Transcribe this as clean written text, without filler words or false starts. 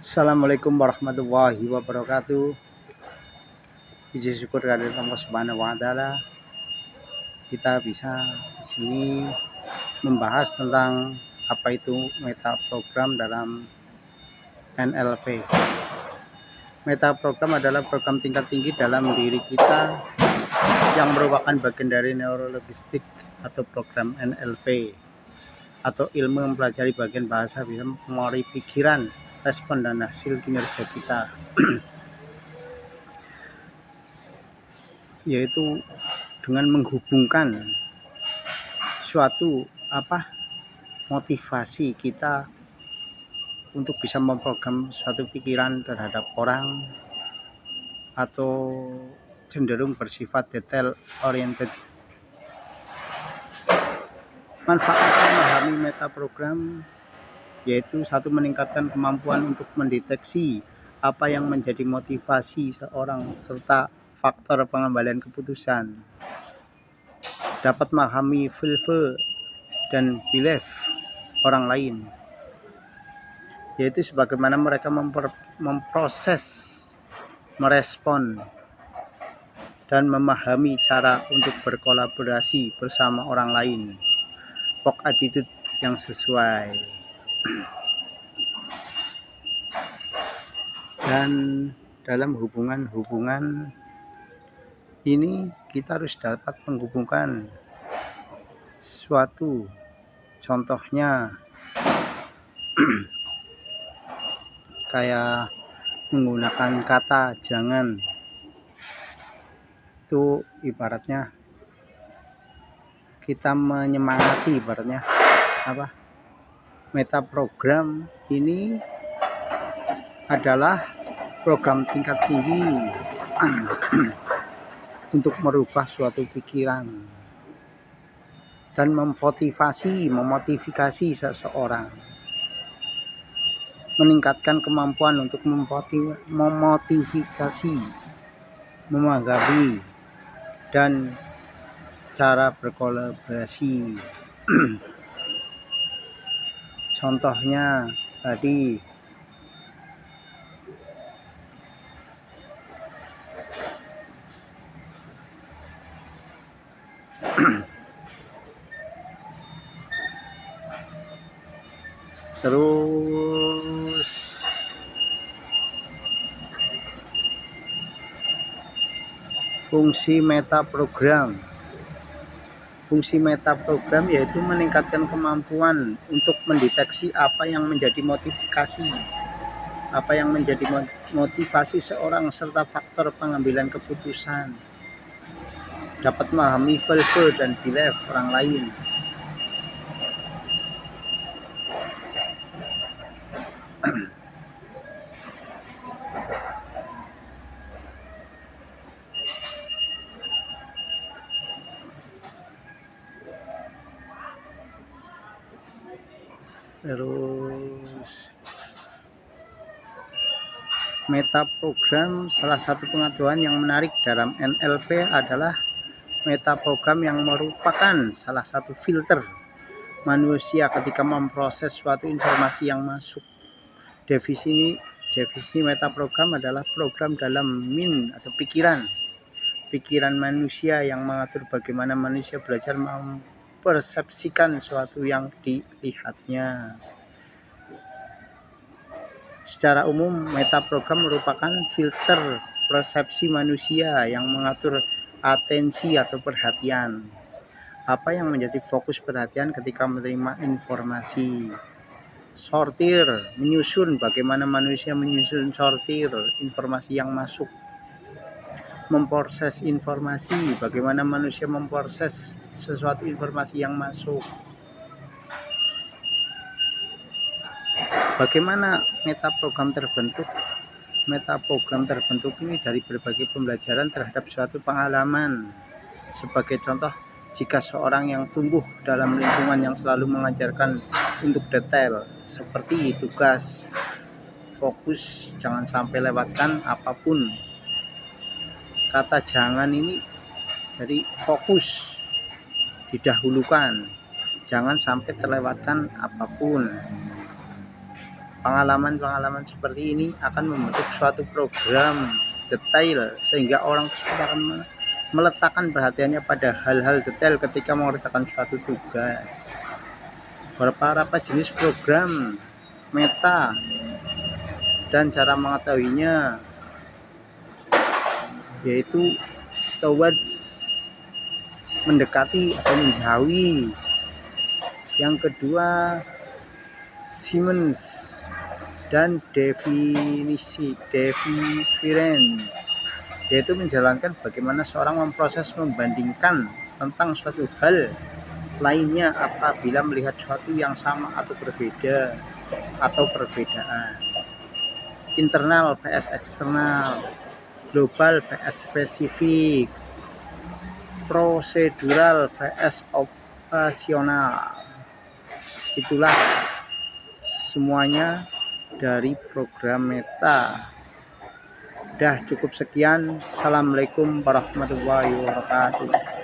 Assalamualaikum warahmatullahi wabarakatuh. Puji syukur kehadirat Allah Subhanahu wa taala. Kita bisa di sini membahas tentang apa itu meta program dalam NLP. Meta program adalah program tingkat tinggi dalam diri kita yang merupakan bagian dari neurologistik atau program NLP atau ilmu mempelajari bagian bahasa bisa mempengaruhi pikiran, respon dan hasil kinerja kita. Yaitu dengan menghubungkan suatu motivasi kita untuk bisa memprogram suatu pikiran terhadap orang atau cenderung bersifat detail oriented. Manfaat memahami meta program yaitu satu, meningkatkan kemampuan untuk mendeteksi apa yang menjadi motivasi seorang serta faktor pengambilan keputusan. Dapat memahami value dan belief orang lain, yaitu sebagaimana mereka memproses, merespon, dan memahami cara untuk berkolaborasi bersama orang lain. Work attitude yang sesuai. Dan dalam hubungan ini kita harus dapat menghubungkan suatu, contohnya kayak menggunakan kata jangan. Itu ibaratnya kita menyemangati, ibaratnya meta program ini adalah program tingkat tinggi untuk merubah suatu pikiran dan memotivasi seseorang, meningkatkan kemampuan untuk memotivasi, memahami dan cara berkolaborasi. Contohnya tadi terus fungsi meta program yaitu meningkatkan kemampuan untuk mendeteksi apa yang menjadi motivasi seorang serta faktor pengambilan keputusan. Dapat memahami value dan belief orang lain. Terus meta program, salah satu pengetahuan yang menarik dalam NLP adalah meta program yang merupakan salah satu filter manusia ketika memproses suatu informasi yang masuk. Definisi meta program adalah program dalam atau pikiran manusia yang mengatur bagaimana manusia belajar mempersepsikan suatu yang dilihatnya. Secara umum, meta program merupakan filter persepsi manusia yang mengatur atensi atau perhatian. Apa yang menjadi fokus perhatian ketika menerima informasi. Sortir, menyusun, bagaimana manusia menyusun sortir informasi yang masuk. Memproses informasi, bagaimana manusia memproses sesuatu informasi yang masuk. Bagaimana meta program terbentuk? Meta program terbentuk ini dari berbagai pembelajaran terhadap suatu pengalaman. Sebagai contoh, jika seorang yang tumbuh dalam lingkungan yang selalu mengajarkan untuk detail, seperti tugas, fokus, jangan sampai lewatkan apapun. Kata jangan ini jadi fokus, didahulukan, jangan sampai terlewatkan apapun. pengalaman-pengalaman seperti ini akan membentuk suatu program detail sehingga orang tersebut akan meletakkan perhatiannya pada hal-hal detail ketika mengerjakan suatu tugas. Beberapa jenis program meta dan cara mengetahuinya yaitu towards, mendekati atau menjauhi. Yang kedua Siemens dan definisi deference, yaitu menjalankan bagaimana seorang memproses membandingkan tentang suatu hal lainnya apabila melihat sesuatu yang sama atau berbeda atau perbedaan. Internal vs eksternal, global vs spesifik, prosedural vs operasional. Itulah semuanya dari program meta. Udah cukup sekian. Assalamualaikum warahmatullahi wabarakatuh.